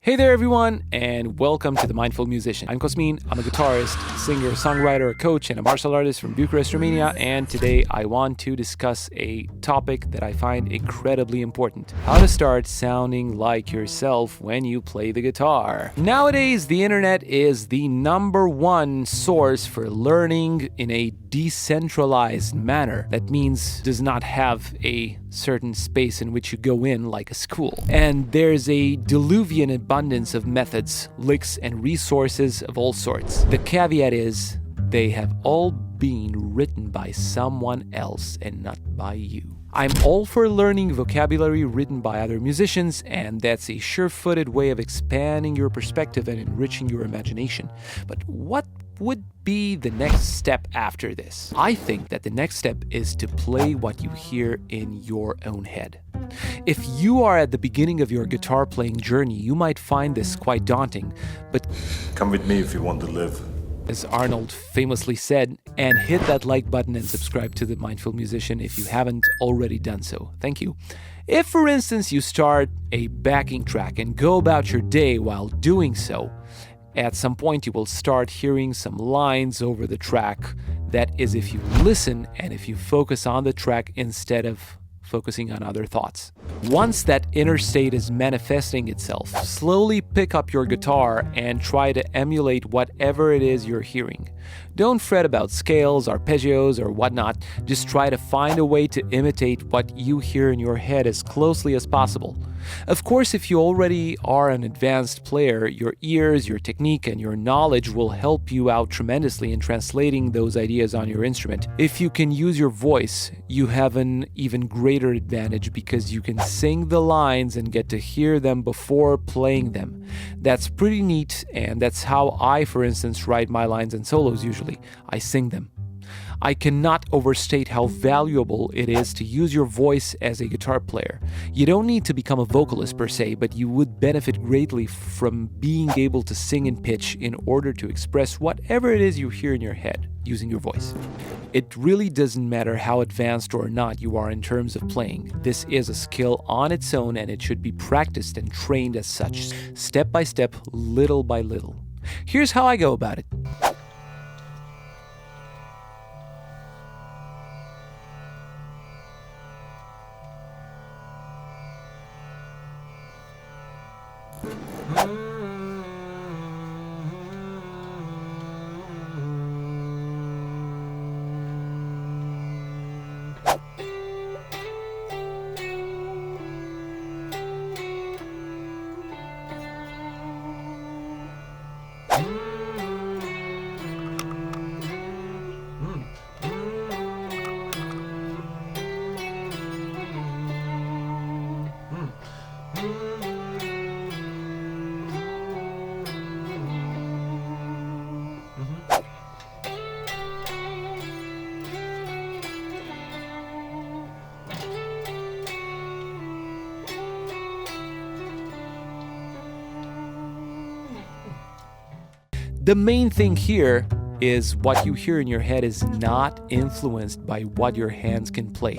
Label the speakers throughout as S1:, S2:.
S1: Hey there everyone, and welcome to The Mindful Musician. I'm Cosmin, I'm a guitarist, singer, songwriter, a coach, and a martial artist from Bucharest, Romania, and today I want to discuss a topic that I find incredibly important. How to start sounding like yourself when you play the guitar. Nowadays, the internet is the number one source for learning in a decentralized manner. That means does not have a certain space in which you go in like a school. And there's a diluvian abundance of methods, licks, and resources of all sorts. The caveat is they have all been written by someone else and not by you. I'm all for learning vocabulary written by other musicians, and that's a sure-footed way of expanding your perspective and enriching your imagination. But what would be the next step after this? I think that the next step is to play what you hear in your own head. If you are at the beginning of your guitar playing journey, you might find this quite daunting, but
S2: come with me if you want to live.
S1: As Arnold famously said, and hit that like button and subscribe to The Mindful Musician if you haven't already done so. Thank you. If, for instance, you start a backing track and go about your day while doing so, at some point you will start hearing some lines over the track. That is if you listen and if you focus on the track instead of focusing on other thoughts. Once that inner state is manifesting itself, slowly pick up your guitar and try to emulate whatever it is you're hearing. Don't fret about scales, arpeggios, or whatnot. Just try to find a way to imitate what you hear in your head as closely as possible. Of course, if you already are an advanced player, your ears, your technique, and your knowledge will help you out tremendously in translating those ideas on your instrument. If you can use your voice, you have an even greater advantage because you can sing the lines and get to hear them before playing them. That's pretty neat, and that's how I, for instance, write my lines and solos usually. I sing them. I cannot overstate how valuable it is to use your voice as a guitar player. You don't need to become a vocalist per se, but you would benefit greatly from being able to sing in pitch in order to express whatever it is you hear in your head using your voice. It really doesn't matter how advanced or not you are in terms of playing. This is a skill on its own, and it should be practiced and trained as such, step by step, little by little. Here's how I go about it. The main thing here is what you hear in your head is not influenced by what your hands can play.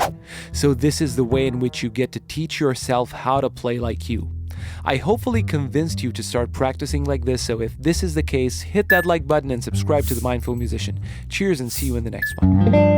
S1: So this is the way in which you get to teach yourself how to play like you. I hopefully convinced you to start practicing like this, so if this is the case, hit that like button and subscribe to The Mindful Musician. Cheers and see you in the next one.